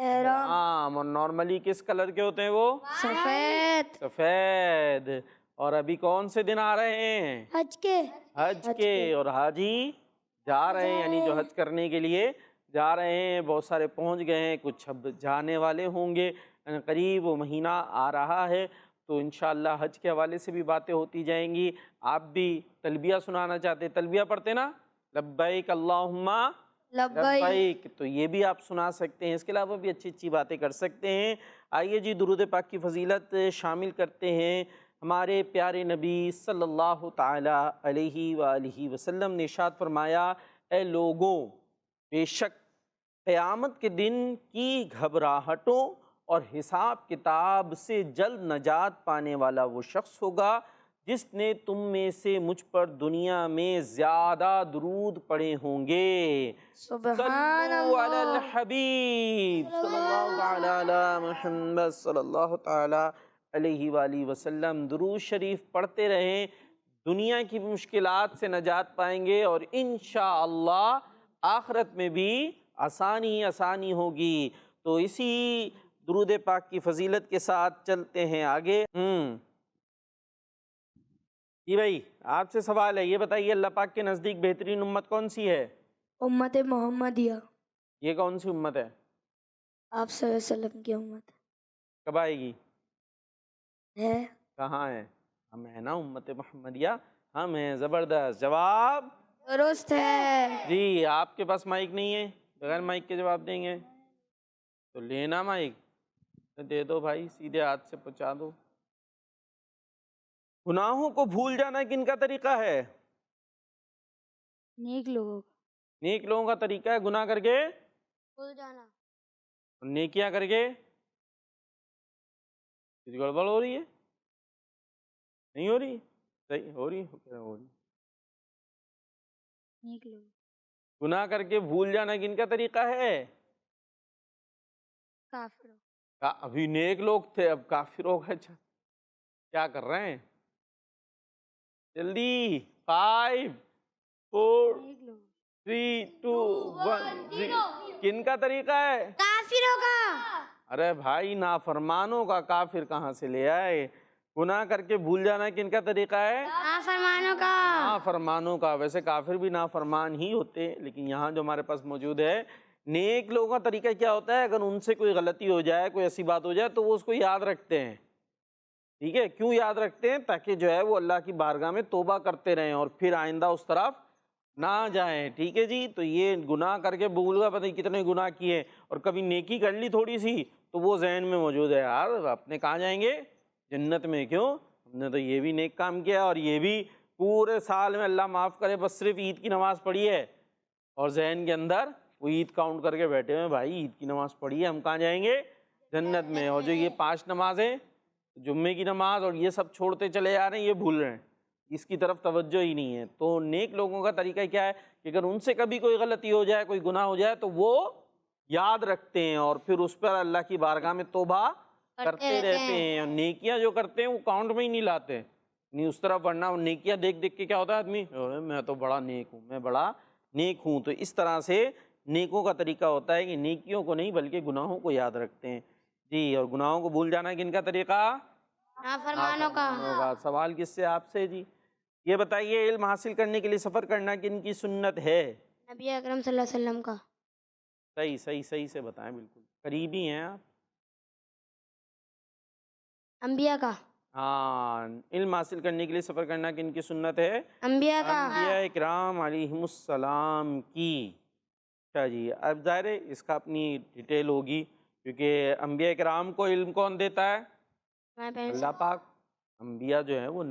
احرام، اور نارملی کس کلر کے ہوتے ہیں وہ؟ سفید. سفید. اور ابھی کون سے دن آ رہے ہیں؟ حج کے. حج کے. اور حاجی جا رہے ہیں، یعنی جو حج کرنے کے لیے جا رہے ہیں، بہت سارے پہنچ گئے ہیں، کچھ اب جانے والے ہوں گے. قریب وہ مہینہ آ رہا ہے، تو انشاءاللہ حج کے حوالے سے بھی باتیں ہوتی جائیں گی. آپ بھی تلبیہ سنانا چاہتے ہیں؟ تلبیہ پڑھتے نا، لبیک اللہم لبیک، تو یہ بھی آپ سنا سکتے ہیں. اس کے علاوہ بھی اچھی اچھی باتیں کر سکتے ہیں. آئیے جی درود پاک کی فضیلت شامل کرتے ہیں. ہمارے پیارے نبی صلی اللہ تعالی علیہ وآلہ وسلم نے ارشاد فرمایا، اے لوگوں، بے شک قیامت کے دن کی گھبراہٹوں اور حساب کتاب سے جلد نجات پانے والا وہ شخص ہوگا جس نے تم میں سے مجھ پر دنیا میں زیادہ درود پڑھے ہوں گے. سبحان صلو علی اللہ. الحبیب صلی اللہ تعالی علی محمد صلی اللہ تعالی علیہ وآلہ وسلم. درود شریف پڑھتے رہیں، دنیا کی مشکلات سے نجات پائیں گے، اور انشاءاللہ آخرت میں بھی آسانی آسانی ہوگی. تو اسی درود پاک کی فضیلت کے ساتھ چلتے ہیں آگے. جی بھائی، آپ سے سوال ہے، یہ بتائیے اللہ پاک کے نزدیک بہترین امت کون سی ہے؟ امت محمدیہ. یہ کون سی امت ہے؟ آپ صلی اللہ علیہ وسلم کی امت کب آئے گی؟ ہے. کہاں ہے؟ ہم ہیں نا امت محمدیہ، ہم ہیں. زبردست جواب درست ہے. جی. آپ کے پاس مائک نہیں ہے، بغیر مائک کے جواب دیں گے تو لینا مائک دے دو بھائی، سیدھے ہاتھ سے پہنچا دو. گناہوں کو بھول جانا کن کا طریقہ ہے؟ نیک لوگوں کا. نیک لوگوں کا طریقہ ہے گناہ کر کے بھول جانا. اور نیکیاں کر کے کچھ گڑبڑ ہو رہی ہے؟ نہیں ہو رہی؟ صحیح ہو رہی ہو رہی. نیک لوگ. گناہ کر کے بھول جانا کن کا طریقہ ہے؟ کافر. ابھی نیک لوگ تھے، اب کافر ہو گئے. اچھا کیا کر رہے ہیں؟ جلدی. 5 4 نیک لوگ. 3 2 1 کن کا طریقہ ہے؟ کافروں کا. ارے بھائی نافرمانوں کا. کافر کہاں سے لے آئے؟ گناہ کر کے بھول جانا کن کا طریقہ ہے؟ نافرمانوں کا. نافرمانوں کا. ویسے کافر بھی نافرمان ہی ہوتے ہیں، لیکن یہاں جو ہمارے پاس موجود ہے، نیک لوگوں کا طریقہ کیا ہوتا ہے؟ اگر ان سے کوئی غلطی ہو جائے، کوئی ایسی بات ہو جائے، تو وہ اس کو یاد رکھتے ہیں. ٹھیک ہے، کیوں یاد رکھتے ہیں؟ تاکہ جو ہے وہ اللہ کی بارگاہ میں توبہ کرتے رہیں اور پھر آئندہ اس طرف نہ جائیں. ٹھیک ہے جی. تو یہ گناہ کر کے بھول گیا، پتہ نہیں کتنے گناہ کیے، اور کبھی نیکی کر لی تھوڑی سی تو وہ ذہن میں موجود ہے، یار اپنے کہاں جائیں گے؟ جنت میں. کیوں؟ ہم نے تو یہ بھی نیک کام کیا، اور یہ بھی پورے سال میں اللہ معاف کرے بس صرف عید کی نماز پڑھی ہے، اور ذہن کے اندر وہ عید کاؤنٹ کر کے بیٹھے ہوئے، بھائی عید کی نماز پڑھی ہے، ہم کہاں جائیں گے؟ جنت میں. اور جو یہ 5 نمازیں، جمعے کی نماز اور یہ سب چھوڑتے چلے جا رہے ہیں، یہ بھول رہے ہیں، اس کی طرف توجہ ہی نہیں ہے. تو نیک لوگوں کا طریقہ کیا ہے کہ اگر ان سے کبھی کوئی غلطی ہو جائے، کوئی گناہ ہو جائے، تو وہ یاد رکھتے ہیں اور پھر اس پر اللہ کی بارگاہ میں توبہ کرتے رہتے ہیں. اور نیکیاں جو کرتے ہیں وہ کاؤنٹ میں ہی نہیں لاتے، نہیں اس طرف. ورنہ نیکیاں دیکھ دیکھ کے کیا ہوتا ہے آدمی، میں تو بڑا نیک ہوں، میں بڑا نیک ہوں. تو اس طرح سے نیکوں کا طریقہ ہوتا ہے کہ نیکیوں کو نہیں بلکہ گناہوں کو یاد رکھتے ہیں. جی. اور گناہوں کو بھول جانا کن کا طریقہ؟ نافرمانوں کا. سوال کس سے؟ آپ سے. جی یہ بتائیے، علم حاصل کرنے کے لیے سفر کرنا کن کی سنت ہے؟ نبی اکرم صلی اللہ علیہ وسلم کا. صحیح صحیح صحیح سے بتائیں، بالکل قریبی ہیں آپ. انبیاء کا. ہاں، علم حاصل کرنے کے لیے سفر کرنا کن کی سنت ہے؟ انبیاء کا. انبیاء اکرام علیہم السلام کی. اچھا جی. اب ظاہر ہے اس کا اپنی ڈیٹیل ہوگی، کیونکہ انبیاء اکرام کو علم کون دیتا ہے؟ اللہ پاک. انبیاء جو ہیں وہ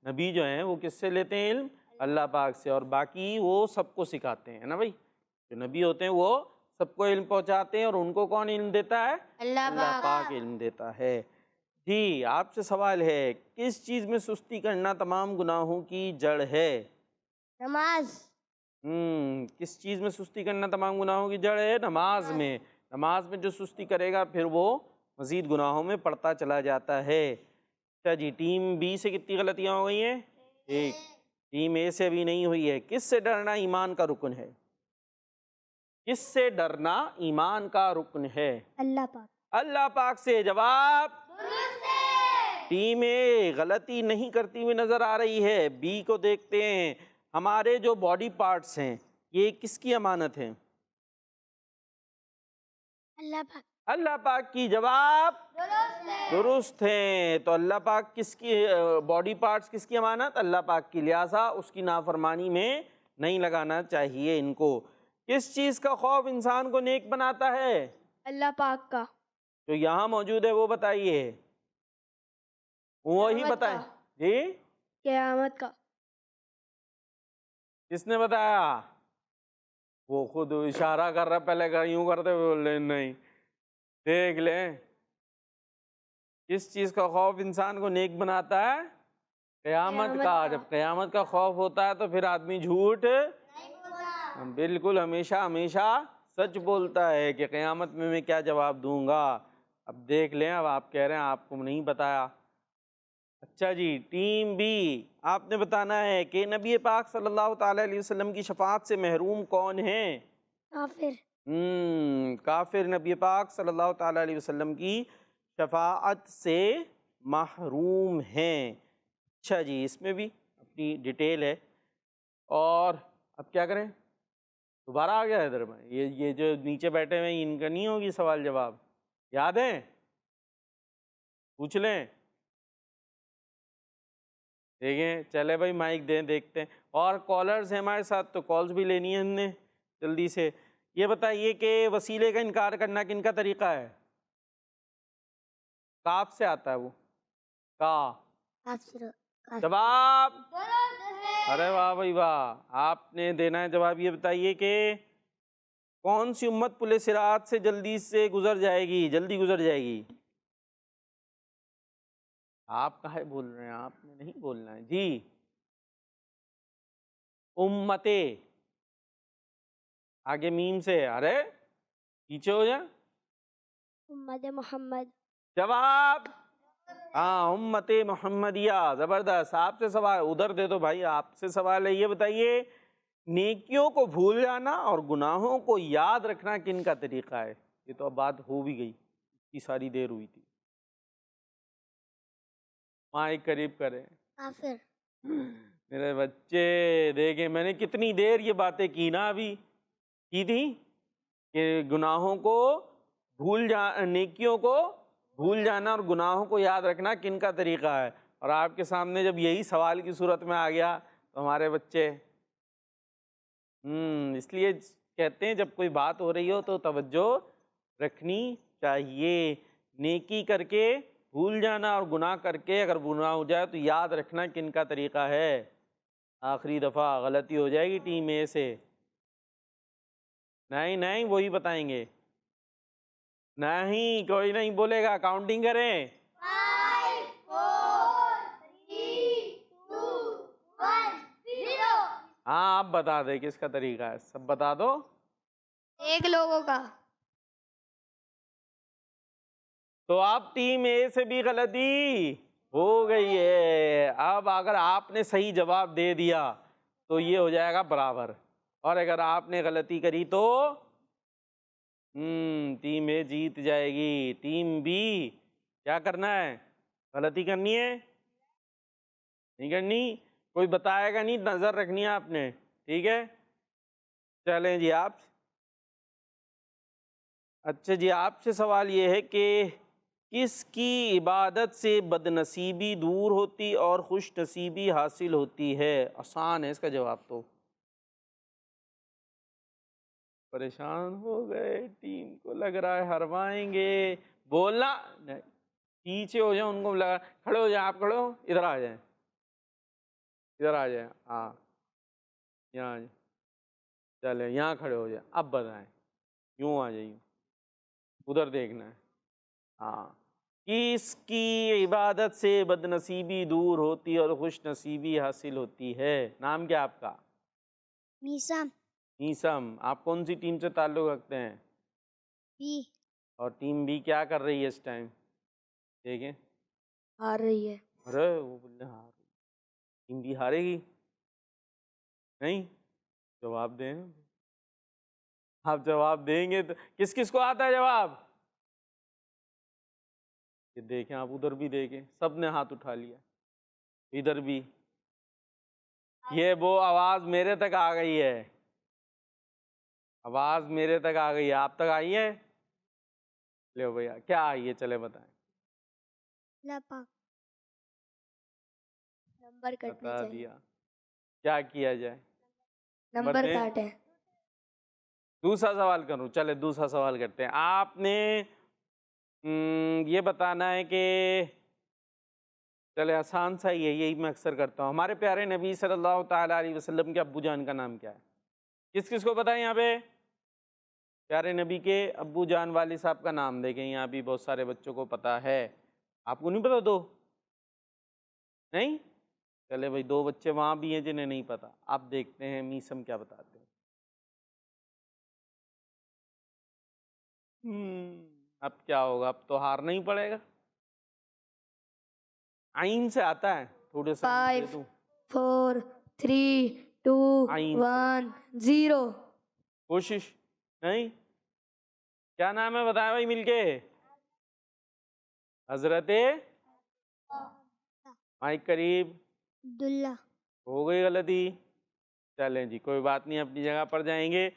نبی جو ہیں وہ کس سے لیتے ہیں علم؟ اللہ پاک سے. اور باقی وہ سب کو سکھاتے ہیں نا بھائی. جو نبی ہوتے ہیں وہ سب کو علم پہنچاتے ہیں، اور ان کو کون علم دیتا ہے؟ اللہ پاک علم دیتا ہے. جی آپ سے سوال ہے، کس چیز میں سستی کرنا تمام گناہوں کی جڑ ہے؟ نماز. کس چیز میں سستی کرنا تمام گناہوں کی جڑ ہے؟ نماز میں. نماز میں جو سستی کرے گا پھر وہ مزید گناہوں میں پڑتا چلا جاتا ہے. اچھا جی. ٹیم بی سے کتنی غلطیاں ہو گئی ہیں؟ 1. ٹیم اے سے ابھی نہیں ہوئی ہے. کس سے ڈرنا ایمان کا رکن ہے؟ کس سے ڈرنا ایمان کا رکن ہے؟ اللہ پاک. اللہ پاک سے. جواب ٹیم اے غلطی نہیں کرتی ہوئی نظر آ رہی ہے. بی کو دیکھتے ہیں. ہمارے جو باڈی پارٹس ہیں یہ کس کی امانت ہیں؟ اللہ پاک. اللہ پاک کی. جواب درست ہیں. تو اللہ پاک کس کی باڈی پارٹس کس کی امانت؟ اللہ پاک کی. لہٰذا اس کی نافرمانی میں نہیں لگانا چاہیے ان کو. کس چیز کا خوف انسان کو نیک بناتا ہے؟ اللہ پاک کا. جو یہاں موجود ہے وہ بتائیے. وہی قیامت بتائیں. کا. جی قیامت کا. کس نے بتایا؟ وہ خود اشارہ کر رہا، پہلے یوں کرتے بول رہے نہیں. دیکھ لیں کس چیز کا خوف انسان کو نیک بناتا ہے؟ قیامت کا. جب قیامت کا خوف ہوتا ہے تو پھر آدمی جھوٹ بالکل ہمیشہ ہمیشہ سچ بولتا ہے کہ قیامت میں کیا جواب دوں گا. اب دیکھ لیں. اب آپ کہہ رہے ہیں آپ کو نہیں بتایا. اچھا جی. ٹیم بی آپ نے بتانا ہے کہ نبی پاک صلی اللہ تعالیٰ علیہ وسلم کی شفاعت سے محروم کون ہیں؟ کافر. کافر نبی پاک صلی اللہ تعالیٰ علیہ وسلم کی شفاعت سے محروم ہیں. اچھا جی. اس میں بھی اپنی ڈیٹیل ہے. اور اب کیا کریں؟ دوبارہ آ گیا ادھر میں. یہ جو نیچے بیٹھے ہوئے ان کا نہیں ہوگی سوال جواب؟ یاد ہے؟ پوچھ لیں. دیکھیں چلے بھائی مائک دیں دیکھتے ہیں. اور کالرز ہیں ہمارے ساتھ تو کالز بھی لینی ہے ہم نے جلدی سے. یہ بتائیے کہ وسیلے کا انکار کرنا کن کا طریقہ ہے؟ کاف سے آتا ہے وہ. کافر. جواب ارے واہ بھائی واہ. آپ نے دینا ہے جواب. یہ بتائیے کہ کون سی امت پل صراط سے جلدی سے گزر جائے گی، جلدی گزر جائے گی؟ آپ کہے بول رہے ہیں؟ آپ نے نہیں بولنا ہے جی. امتے آگے میم سے. ارے پیچھے ہو جائیں. امت محمد. جواب امت محمدیہ. زبردست. آپ سے سوال ادھر دے دو بھائی. آپ سے سوال ہے. یہ بتائیے نیکیوں کو بھول جانا اور گناہوں کو یاد رکھنا کن کا طریقہ ہے؟ یہ تو اب بات ہو بھی گئی، اتنی ساری دیر ہوئی تھی. مائک قریب کریں. کافر. میرے بچے دیکھیں میں نے کتنی دیر یہ باتیں کی نا ابھی کی تھی کہ گناہوں کو نیکیوں کو بھول جانا اور گناہوں کو یاد رکھنا کن کا طریقہ ہے. اور آپ کے سامنے جب یہی سوال کی صورت میں آ گیا تو ہمارے بچے اس لیے کہتے ہیں جب کوئی بات ہو رہی ہو تو توجہ رکھنی چاہیے. نیکی کر کے بھول جانا اور گناہ کر کے اگر گناہ ہو جائے تو یاد رکھنا کن کا طریقہ ہے. آخری دفعہ غلطی ہو جائے گی ٹیم اے سے. نہیں وہی بتائیں گے. نہیں کوئی نہیں بولے گا. کاؤنٹنگ کریں. 5 4 3 2 1 0. ہاں آپ بتا دیں کس کا طریقہ ہے. سب بتا دو. ایک لوگوں کا. تو آپ ٹیم اے سے بھی غلطی ہو گئی ہے. اب اگر آپ نے صحیح جواب دے دیا تو یہ ہو جائے گا برابر، اور اگر آپ نے غلطی کری تو ٹیم اے جیت جائے گی. ٹیم بی کیا کرنا ہے؟ غلطی کرنی ہے؟ نہیں کرنی؟ کوئی بتائے گا نہیں، نظر رکھنی ہے آپ نے. ٹھیک ہے چلیں جی. آپ اچھا جی آپ سے سوال یہ ہے کہ کس کی عبادت سے بد نصیبی دور ہوتی اور خوش نصیبی حاصل ہوتی ہے؟ آسان ہے اس کا جواب. تو پریشان ہو گئے. ٹیم کو لگ رہا ہے ہروائیں گے. بولنا پیچھے ہو جائیں. ان کو لگا کھڑے ہو جائیں. آپ کھڑے ہو ادھر آ جائیں. ادھر آ جائیں. ہاں یہاں آ جائیں. چلے یہاں کھڑے ہو جائیں. اب بتائیں. یوں آ جائیے. ادھر دیکھنا ہے. ہاں کس کی عبادت سے بد نصیبی دور ہوتی اور خوش نصیبی حاصل ہوتی ہے؟ نام کیا آپ کا؟ میسم. نیسم. آپ کون سی ٹیم سے تعلق رکھتے ہیں؟ بی. اور ٹیم بی کیا کر رہی ہے اس ٹائم؟ دیکھیں. ہار رہی ہے. ارے وہ بولے ہار رہی. ٹیم بی ہارے گی؟ نہیں جواب دیں. آپ جواب دیں گے تو کس کس کو آتا ہے جواب؟ یہ دیکھیں آپ ادھر بھی دیکھیں، سب نے ہاتھ اٹھا لیا، ادھر بھی۔ یہ وہ آواز میرے تک آ گئی ہے، آواز میرے تک آ گئی ہے، آپ تک آئی ہے؟ لے بھیا کیا آئی ہے، چلے بتائیں۔ اللہ پاک نمبر کٹنے بتا چاہیے، دیا، کیا کیا جائے؟ نمبر دیں؟ کاٹے۔ دوسرا سوال کروں، چلے دوسرا سوال کرتے ہیں۔ آپ نے یہ بتانا ہے کہ چلے آسان سا ہی ہے، یہی میں اکثر کرتا ہوں، ہمارے پیارے نبی صلی اللہ تعالیٰ علیہ وسلم کے ابو جان کا نام کیا ہے؟ کس کس کو پتہ ہے یہاں پہ؟ پیارے نبی کے ابو جان والد صاحب کا نام دیکھیں، یہاں بھی بہت سارے بچوں کو پتہ ہے، آپ کو نہیں پتہ؟ دو نہیں؟ چلے بھائی دو بچے وہاں بھی ہیں جنہیں نہیں پتہ، آپ دیکھتے ہیں میسم کیا بتاتے ہیں۔ اب کیا ہوگا، اب تو ہارنا ہی پڑے گا۔ عین سے آتا ہے، تھوڑے سے دے 5 دوں 4 3 2 عین سے، 1 0۔ کوشش نہیں؟ کیا نام ہے بتائیں بھائی مل کے؟ حضرت مائک قریب، عبداللہ۔ ہو گئی غلطی، چلیں جی کوئی بات نہیں، اپنی جگہ پر جائیں گے۔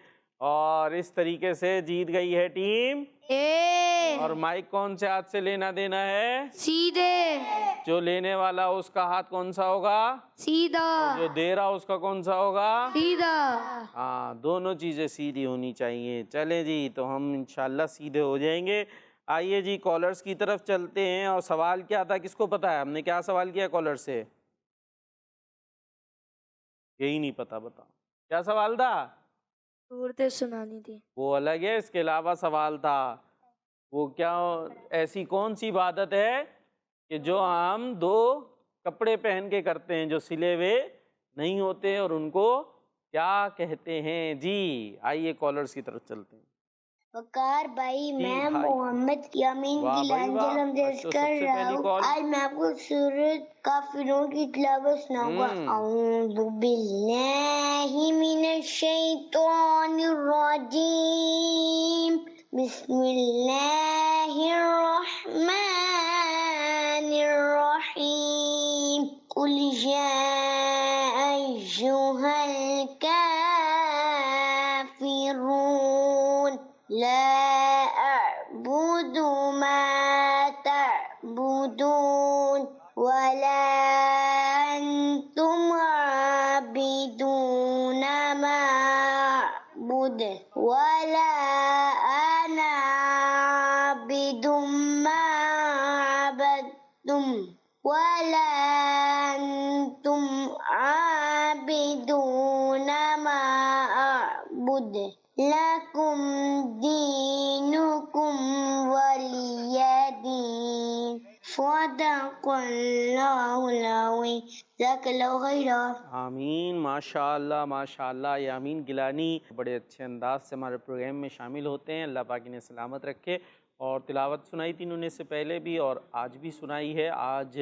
اور اس طریقے سے جیت گئی ہے ٹیم اے اور مائک کون سے ہاتھ سے لینا دینا ہے؟ سیدھے، جو لینے والا اس کا ہاتھ کون سا ہوگا؟ سیدھا، اور جو دے رہا اس کا کون سا ہوگا؟ سیدھا۔ ہاں دونوں چیزیں سیدھی ہونی چاہیے۔ چلیں جی تو ہم انشاءاللہ سیدھے ہو جائیں گے۔ آئیے جی کالرز کی طرف چلتے ہیں، اور سوال کیا تھا کس کو پتا ہے؟ ہم نے کیا سوال کیا کالر سے؟ یہی نہیں پتا، بتاؤ کیا سوال تھا؟ صورتیں سنانی تھی۔ وہ الگ ہے، اس کے علاوہ سوال تھا وہ کیا، ایسی کون سی عبادت ہے کہ جو ہم دو کپڑے پہن کے کرتے ہیں جو سلے ہوئے نہیں ہوتے، اور ان کو کیا کہتے ہیں؟ جی آئیے کالرز کی طرف چلتے ہیں۔ وقار بھائی، میں بھائی محمد یامین واہ بھائی گیلان واہ، جلم آج درج تو کر سب سے رہا پہلی ہوں۔ کال۔ آج میں آپ کو سورۃ کافرون کی تلاوت سناؤں گا۔ اعوذ باللہ من الشیطان الرجیم، بسم اللہ الرحمن الرحیم، قل یا ایھا الکافرون لا اعبد ما تعبدون ولا انتم عابدون ما اعبد ولا انا عابد ما عبدتم ولا انتم عابدون ما اعبد لکم دینکم ولی دین۔ صدق اللہ العظیم، جزاک اللہ خیرا۔ آمین، ماشاء اللہ ماشاء اللہ۔ یامین گیلانی بڑے اچھے انداز سے ہمارے پروگرام میں شامل ہوتے ہیں، اللہ پاک انہیں سلامت رکھے۔ اور تلاوت سنائی تھی انہوں نے اس سے پہلے بھی اور آج بھی سنائی ہے۔ آج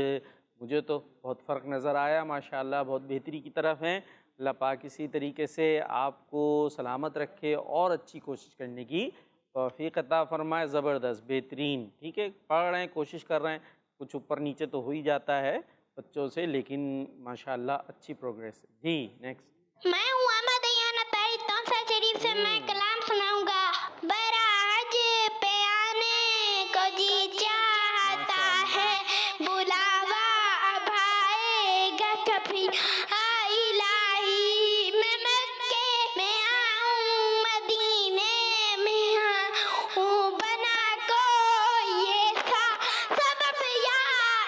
مجھے تو بہت فرق نظر آیا، ماشاء اللہ بہت بہتری کی طرف ہیں۔ اللہ پاک اسی طریقے سے آپ کو سلامت رکھے اور اچھی کوشش کرنے کی توفیق عطا فرمائے۔ زبردست، بہترین، ٹھیک ہے، پڑھ رہے ہیں، کوشش کر رہے ہیں، کچھ اوپر نیچے تو ہو ہی جاتا ہے بچوں سے، لیکن ماشاءاللہ اچھی پروگریس ہے۔ جی نیکسٹ۔ میں ہوں احمد ایانا پہلی تونسا شریف سے میں کلام سناؤں گا۔ براج پہ آنے کو جی چاہتا ہے، بلاوا اب آئے گا کبھی الہی۔ میں مکے میں آؤں، مدینے میں آؤں، بنا کوئی ایسا سبب یا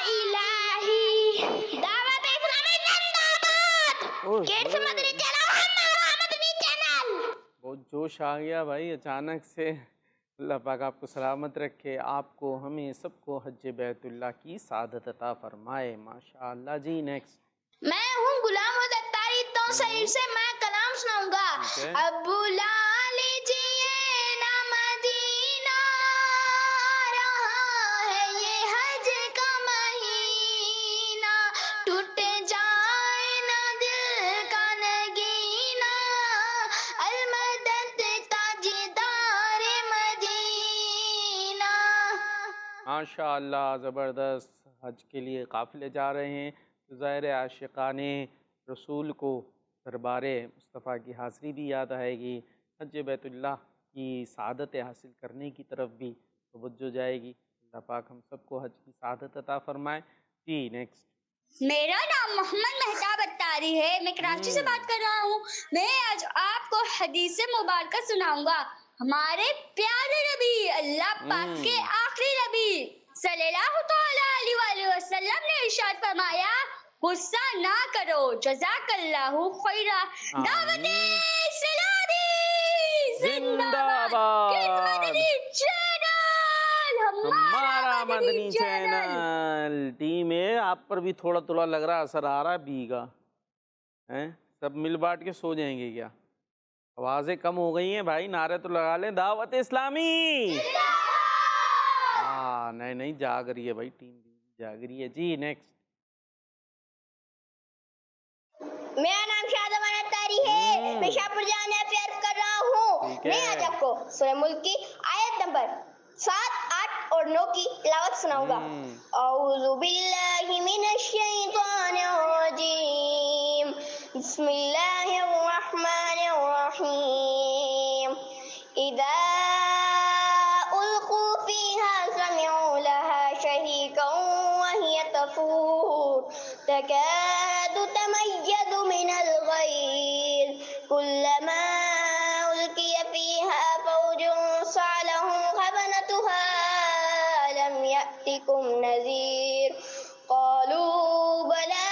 الہی۔ دعوت اسلامی زندہ باد، کیڈز مدنی چینل، ہمارا مدنی چینل۔ بہت جوش آ گیا بھائی اچانک سے۔ اللہ پاک آپ کو سلامت رکھے، آپ کو ہمیں سب کو حج بیت اللہ کی سعادت عطا فرمائے، ماشاءاللہ۔ جی نیکسٹ۔ میں ہوں غلام اتاری تونسا سے میں کلام سناؤں گا۔ ٹھیک ہے۔ اب بلا لیجیے نا مدینہ، رہا ہے یہ حج کا مہینہ، ٹوٹ جائے نا دل کا نگینہ، المدد تاج ماشاء اللہ زبردست. حج کے لیے قافلے جا رہے ہیں تو ظاہر عاشقان رسول کو دربار مصطفیٰ کی حاضری بھی یاد آئے گی. حج بیت اللہ کی سعادت حاصل کرنے کی طرف بھی توجہ جائے گی. اللہ پاک ہم سب کو حج کی سعادت عطا فرمائے. جی نیکسٹ. میرا نام محمد مہتاب اتاری ہے. میں کراچی سے بات کر رہا ہوں. میں آج آپ کو حدیث مبارکہ سناؤں گا. ہمارے پیارے نبی اللہ پاک کے آخری نبی صلی اللہ تعالی علیہ وآلہ وسلم نے ارشاد فرمایا غصہ نہ کرو. جزاک اللہ خیرا. دعوت اسلامی زندہ باد. مدنی چینل ہمارا مدنی چینل. ٹیم ہے آپ پر بھی تھوڑا تھوڑا لگ رہا اثر آ رہا ہے بی کا. سب مل بانٹ کے سو جائیں گے کیا؟ آوازیں کم ہو گئی ہیں بھائی. نعرے تو لگا لیں. دعوت اسلامی. ہاں نہیں جاگ رہی ہے بھائی. ٹیم جاگ رہی ہے. جی نیکسٹ. میرا نام شاد امان اتاری ہے. میں شاپور جانا پیار کر رہا ہوں. میں آج آپ کو سورہ ملک کی آیت نمبر 7, 8 اور 9 کی تلاوت سناؤں گا. اعوذ باللہ من الشیطان الرجیم. بسم اللہ الرحمن الرحیم. اذا القوا فیہا سمعوا لها شہیقا وہی تفور تکاد تمیز من الغیظ کلما القی فیہا فوج سألهم خزنتها ألم يأتكم نذير قالوا بلى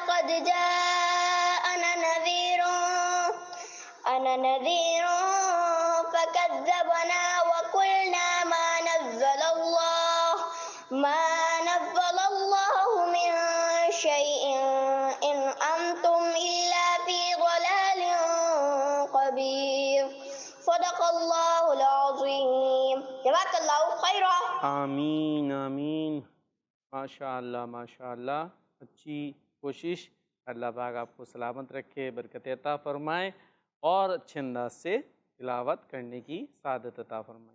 قد جاءنا نذير فكذبنا وقلنا ما نزل الله من شيء إن أنتم إلا في ضلال كبير. صدق اللہ العظیم. جزاک اللہ خیرا. آمین آمین. ماشاء اللہ ماشاء اللہ. اچھی کوشش. اللہ پاک آپ کو سلامت رکھے, برکت عطا فرمائے اور اچھے انداز سے تلاوت کرنے کی سعادت عطا فرمائے.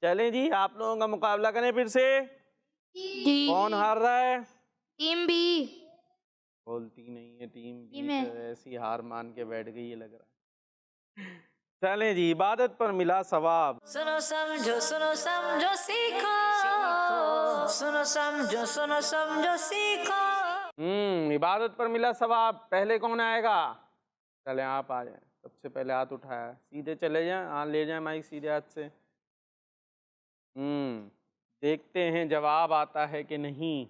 چلیں جی آپ لوگوں کا مقابلہ کریں پھر سے. کون ہار رہا ہے؟ Team B. بولتی نہیں ہے ٹیم بی. ایسی ہار مان کے بیٹھ گئی ہے لگ رہا ہے. چلیں جی. عبادت پر ملا ثواب. سنو سمجھو سیکھو. سنو سمجھو سیکھو. عبادت پر ملا ثواب. پہلے کون آئے گا؟ چلیں آپ آ جائیں. سب سے پہلے ہاتھ اٹھایا. سیدھے چلے جائیں. ہاں لے جائیں مائک سیدھے ہاتھ سے. دیکھتے ہیں جواب آتا ہے کہ نہیں.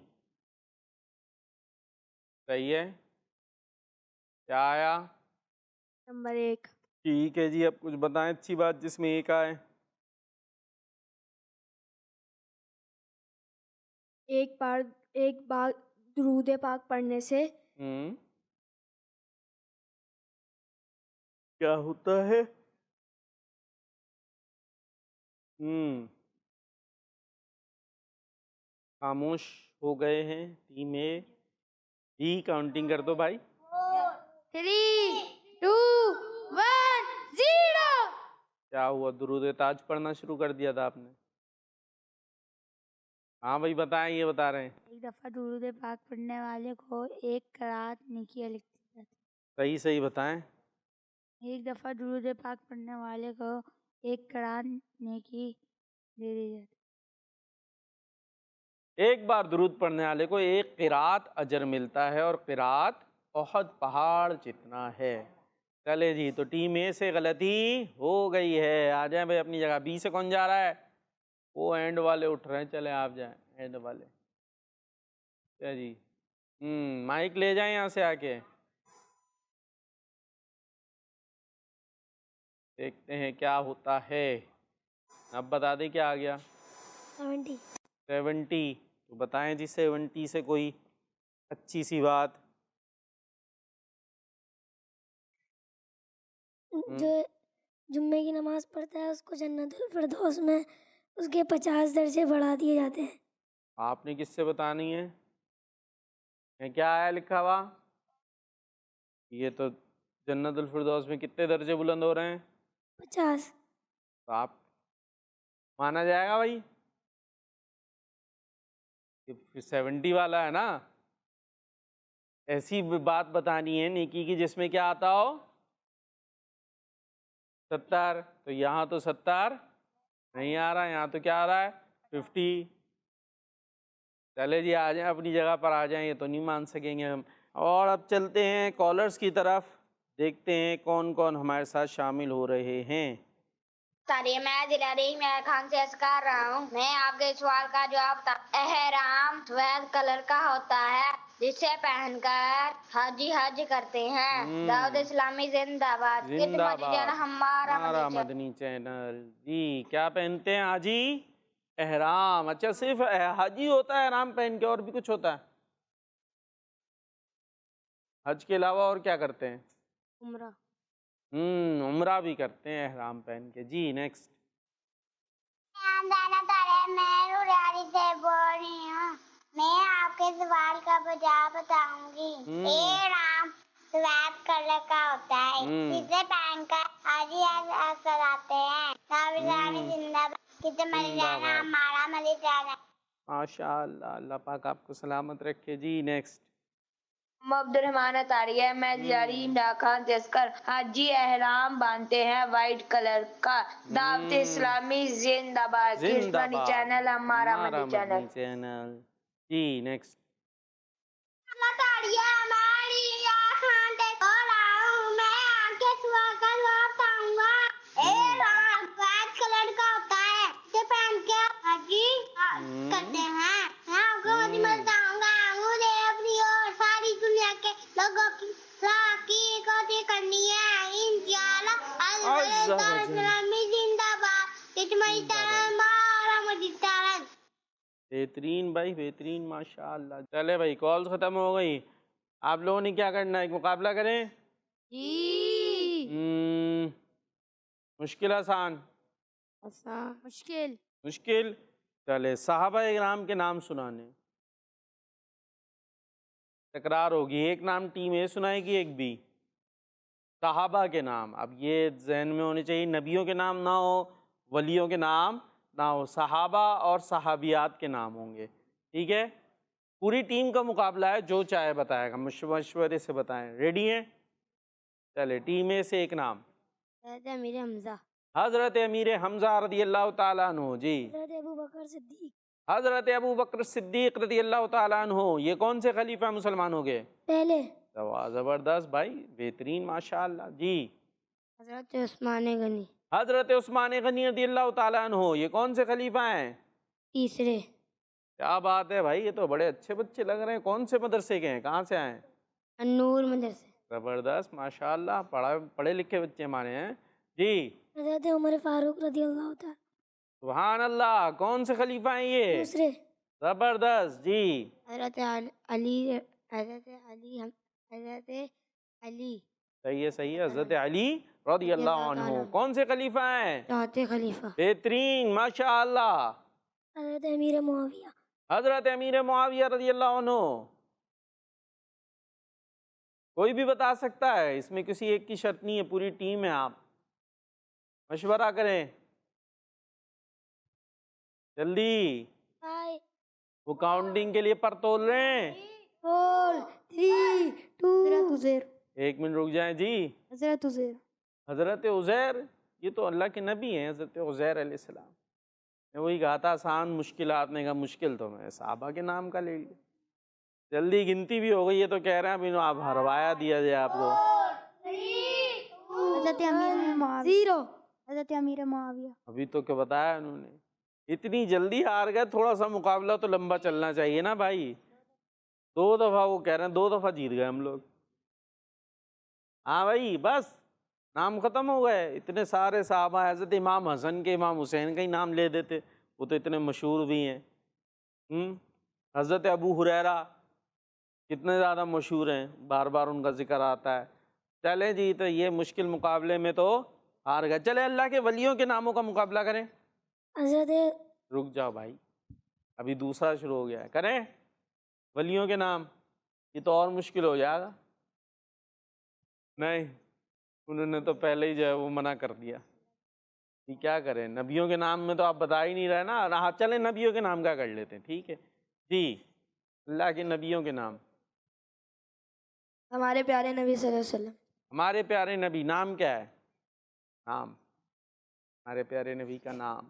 صحیح ہے. کیا آیا؟ نمبر 1. ٹھیک ہے جی. اب کچھ بتائیں اچھی بات جس میں 1 آئے. ایک بار درود پاک پڑھنے سے کیا ہوتا ہے؟ خاموش ہو گئے ہیں ٹیم اے. جی کاؤنٹنگ کر دو بھائی. 3, 2, 1, 0. کیا ہوا؟ درود تاج پڑھنا شروع کر دیا تھا آپ نے. ہاں بھائی بتائیں. یہ بتا رہے ہیں. ایک دفعہ درود پاک پڑھنے والے کو 1 قرات نیکی لکھی جاتی. صحیح بتائیں. ایک دفعہ درود پاک پڑھنے والے کو 1 قرات نیکی دے دی جاتی. ایک بار درود پڑھنے والے کو 1 قرات اجر ملتا ہے اور قرات احد پہاڑ جتنا ہے. چلے جی. تو ٹیم اے سے غلطی ہو گئی ہے. آ جائیں بھائی اپنی جگہ. بی سے کون جا رہا ہے؟ وہ اینڈ والے اٹھ رہے ہیں. چلیں آپ جائیں اینڈ والے. کیا جی. مائک لے جائیں یہاں سے آ کے. دیکھتے ہیں کیا ہوتا ہے. اب بتا دیں کیا آ گیا. 70. 70. تو بتائیں جی 70 سے کوئی اچھی سی بات. جو جمعے کی نماز پڑھتا ہے اس کو جنت الفردوس میں اس کے 50 درجے بڑھا دیے جاتے ہیں. آپ نے کس سے بتانی ہے؟ یہ کیا آیا لکھا ہوا؟ یہ تو جنت الفردوس میں کتنے درجے بلند ہو رہے ہیں؟ 50. تو آپ مانا جائے گا بھائی؟ یہ 70 والا ہے نا. ایسی بات بتانی ہے نیکی کی جس میں کیا آتا ہو؟ 70. تو یہاں تو 70 نہیں آ رہا، یہاں تو کیا آ رہا ہے؟ 50. چلے جی آ جائیں اپنی جگہ پر آ جائیں، یہ تو نہیں مان سکیں گے ہم. اور اب چلتے ہیں کالرز کی طرف، دیکھتے ہیں کون کون ہمارے ساتھ شامل ہو رہے ہیں. ساری میں دلاری میں خان سے عرض کر رہا ہوں. میں آپ کے سوال کا جواب تھا. احرام سفید کلر کا ہوتا ہے جسے پہن کر حج کرتے ہیں. دعوت اسلامی زندہ باد. زندہ باد. ہمارا ہمارا مدنی چینل. جی کیا پہنتے ہیں حاجی؟ احرام. اچھا صرف حاجی ہوتا ہے احرام پہن کے، اور بھی کچھ ہوتا ہے؟ حج کے علاوہ اور کیا کرتے ہیں؟ عمرہ. عمرہ بھی کرتے ہیں احرام پہن کے. جی نیکسٹ. میں روریاری سے بول رہی ہوں. میں آپ کے سوال کا جواب بتاؤں گی. احرام سفید کلر کا ہوتا ہے جسے پہن کر حاجی کراتے ہیں. زندہ باد. ہمارا مدنی چینل. ماشاء اللہ، اللہ پاک آپ کو سلامت رکھے. جی نیکسٹ. عبد الرحمان اتاری ہے. میں جاری خان تسکر. حاجی احرام باندھتے ہیں وائٹ کلر کا. دعوت اسلامی زندہ باد. زندہ مدنی باد. چینل ہمارا مدنی چینل. مدنی چینل. جی نیکسٹ. بہترین بھائی بہترین، ماشاء اللہ. چلے بھائی کالز ختم ہو گئی. آپ لوگوں نے کیا کرنا ہے؟ ایک مقابلہ کریں. جی. مشکل آسان؟ مشکل. مشکل. چلے صحابہ اکرام کے نام سنانے. تکرار ہوگی، ایک نام ٹیم اے سنائے گی، ایک بی. صحابہ کے نام. اب یہ ذہن میں ہونے چاہیے نبیوں کے نام نہ ہو، ولیوں کے نام نہ ہو، صحابہ اور صحابیات کے نام ہوں گے. ٹھیک ہے؟ پوری ٹیم کا مقابلہ ہے، جو چاہے بتائے گا، مشورے سے بتائیں. ریڈی ہیں؟ چلے ٹیم اے سے ایک نام. حضرت امیر حمزہ. حضرت امیر حمزہ رضی اللہ تعالیٰ عنہ. جی. حضرت ابو بکر صدیق. حضرت ابو بکر صدیق رضی اللہ تعالیٰ عنہ. یہ کون سے خلیفہ مسلمانوں کے؟ پہلے. زبردست بھائی، بہترین ماشاء اللہ. جی. حضرت عثمان غنی. حضرت عثمان غنی رضی اللہ تعالیٰ عنہ. یہ کون سے خلیفہ ہیں؟ تیسرے. کیا بات ہے بھائی، یہ تو بڑے اچھے بچے لگ رہے ہیں. کون سے مدرسے کے ہیں؟ کہاں سے آئے ہیں؟ النور مدرسے. زبردست ماشاء اللہ، پڑھے لکھے بچے ہمارے ہیں. جی. حضرت عمر فاروق رضی اللہ تعالیٰ. سبحان اللہ. کون سے خلیفہ ہیں یہ؟ دوسرے. زبردست. جی. حضرت علی. حضرت علی. حضرت علی. صحیح ہے صحیح ہے. حضرت علی رضی اللہ عنہ. کون سے خلیفہ ہیں؟ چوتھے خلیفہ. بہترین ماشاء اللہ. حضرت امیر معاویہ. حضرت امیر معاویہ رضی اللہ عنہ. کوئی بھی بتا سکتا ہے، اس میں کسی ایک کی شرط نہیں ہے، پوری ٹیم ہے. آپ مشورہ کریں جلدی. وہ کاؤنٹنگ کے لیے پر تول رہے ہیں. 4 3 2. ایک منٹ رک جائیں. جی. حضرت عزیر. حضرت عزیر. یہ تو اللہ کے نبی ہیں حضرت عزیر علیہ السلام. میں وہی کہا تھا آسان مشکلات نے کہا مشکل، تو میں صحابہ کے نام کا لے لیا. جلدی گنتی بھی ہو گئی ہے تو کہہ رہے ہیں ابھی آپ ہروایا دیا جائے آپ کو. حضرت امیر معاویہ. 0. حضرت امیر معاویہ. ابھی تو کیا بتایا انہوں نے. اتنی جلدی ہار گئے، تھوڑا سا مقابلہ تو لمبا چلنا چاہیے نا بھائی. 2 دفعہ وہ کہہ رہے ہیں، 2 دفعہ جیت گئے ہم لوگ. ہاں بھائی بس نام ختم ہو گئے. اتنے سارے صحابہ، حضرت امام حسن کے امام حسین کا ہی نام لے دیتے، وہ تو اتنے مشہور بھی ہیں. حضرت ابو ہریرہ کتنے زیادہ مشہور ہیں، بار بار ان کا ذکر آتا ہے۔ چلیں جی، تو یہ مشکل مقابلے میں تو ہار گئے۔ چلے اللہ کے ولیوں کے ناموں کا مقابلہ کریں۔ حضرت رک جاؤ بھائی، ابھی دوسرا شروع ہو گیا ہے، کریں ولیوں کے نام؟ یہ تو اور مشکل ہو جائے گا۔ نہیں، انہوں نے تو پہلے ہی جو ہے وہ منع کر دیا۔ یہ کیا کریں، نبیوں کے نام میں تو آپ بتا ہی نہیں رہے نا۔ ہاں چلیں نبیوں کے نام کا کر لیتے ہیں، ٹھیک ہے جی۔ اللہ کے نبیوں کے نام۔ ہمارے پیارے نبی صلی اللہ علیہ وسلم۔ ہمارے پیارے نبی، نام کیا ہے؟ نام، ہمارے پیارے نبی کا نام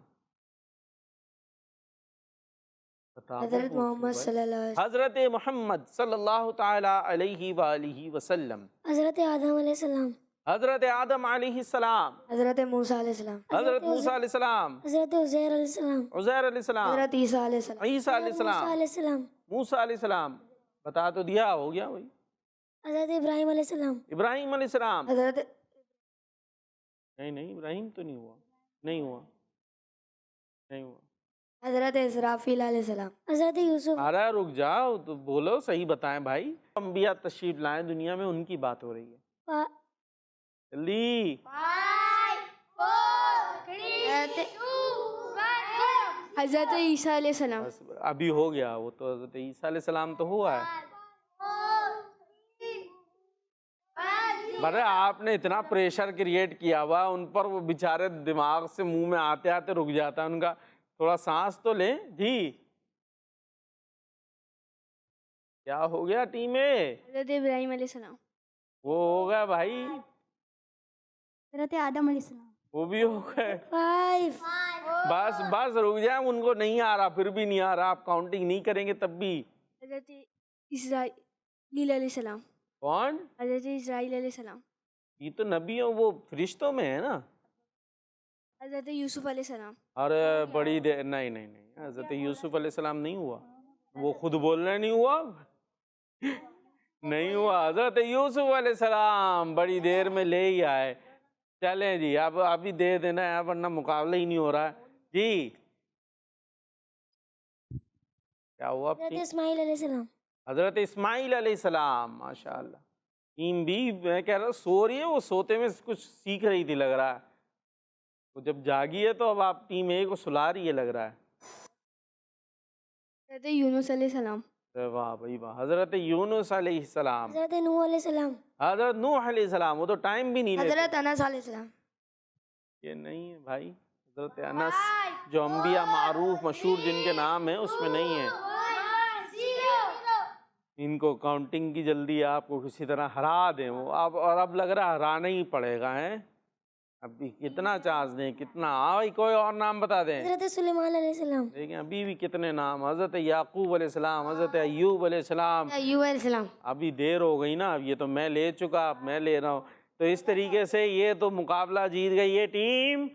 بتاؤ۔ حضرت محمد صلی اللہ علیہ وسلم۔ حضرت محمد صلی اللہ تعالی علیہ وآلہ وسلم۔ حضرت آدم علیہ السلام۔ حضرت آدم علیہ السلام۔ حضرت موسیٰ علیہ السلام۔ حضرت موسیٰ علیہ السلام۔ حضرت عزیر علیہ السلام۔ عزیر علیہ السلام۔ حضرت عیسیٰ علیہ السلام۔ عیسیٰ علیہ حضرت موسیٰ السلام۔ علیہ السلام۔ موسیٰ علیہ السلام بتا تو دیا، ہو گیا وہی۔ حضرت ابراہیم علیہ السلام۔ ابراہیم علیہ السلام۔ حضرت نہیں ابراہیم تو نہیں ہوا، نہیں ہوا۔ حضرت اسرافیل علیہ السلام۔ حضرت یوسف۔ ارے رک جاؤ، تو بولو صحیح بتائیں بھائی۔ انبیاء تشریف لائیں دنیا میں، ان کی بات ہو رہی ہے، جلدی۔ حضرت عیسیٰ علیہ السلام۔ بس ابھی ہو گیا وہ تو، حضرت عیسیٰ علیہ السلام تو ہوا ہے۔ برے آپ نے اتنا پریشر کریٹ کیا ہوا ان پر، وہ بیچارے دماغ سے منہ میں آتے آتے رک جاتا ہے ان کا۔ تھوڑا سانس تو لیں جی۔ کیا ہو گیا ٹیم میں؟ حضرت ابراہیم علیہ السلام۔ وہ ہو گیا بھائی، حضرت آدم علیہ السلام۔ وہ بھی ہو گئے۔ 5۔ بس رک جائیں، ان کو نہیں آ رہا، پھر بھی نہیں آ رہا، آپ کاؤنٹنگ نہیں کریں گے تب بھی۔ حضرت اسرائیل علیہ السلام۔ کون؟ حضرت اسرائیل علیہ السلام۔ یہ تو نبیوں، وہ فرشتوں میں ہے نا۔ حضرت یوسف علیہ السلام۔ ارے بڑی دیر، نہیں، حضرت یوسف علیہ السلام نہیں ہوا، وہ خود بول رہے نہیں ہوا، نہیں ہوا۔ حضرت یوسف علیہ السلام بڑی دیر میں لے ہی آئے۔ چلیں جی، اب ابھی دے دینا ہے ورنہ مقابلہ ہی نہیں ہو رہا ہے جی۔ کیا ہوا؟ حضرت اسماعیل علیہ السلام۔ حضرت اسماعیل علیہ السلام۔ ماشاءاللہ۔ ٹیم بھی میں کہہ رہا سو رہی ہے، وہ سوتے میں کچھ سیکھ رہی تھی لگ رہا ہے، وہ جب جاگی ہے تو اب آپ ٹیم اے کو سلا رہی ہے لگ رہا ہے۔ حضرت یونس علیہ السلام۔ واہ بھائی واہ۔ حضرت یونس علیہ السلام۔ حضرت نوح علیہ السلام۔ حضرت نوح علیہ السلام، وہ تو ٹائم بھی نہیں لیتے۔ حضرت انس علیہ السلام۔ یہ نہیں ہے بھائی، حضرت انس جو انبیاء معروف مشہور جن کے نام ہیں اس میں نہیں ہے۔ ان کو کاؤنٹنگ کی جلدی، آپ کو کسی طرح ہرا دیں وہ، اور اب لگ رہا ہرانا ہی پڑے گا ہے۔ ابھی کتنا چانس دیں، کتنا؟ کوئی اور نام بتا دیں۔ حضرت سلیمان علیہ السلام۔ دیکھیں ابھی بھی کتنے نام، حضرت یعقوب علیہ السلام، حضرت ایوب علیہ السلام۔ ایوب علیہ السلام۔ ابھی دیر ہو گئی نا، اب یہ تو میں لے چکا، اب میں لے رہا ہوں۔ تو اس طریقے سے یہ تو مقابلہ جیت گئی ہے ٹیم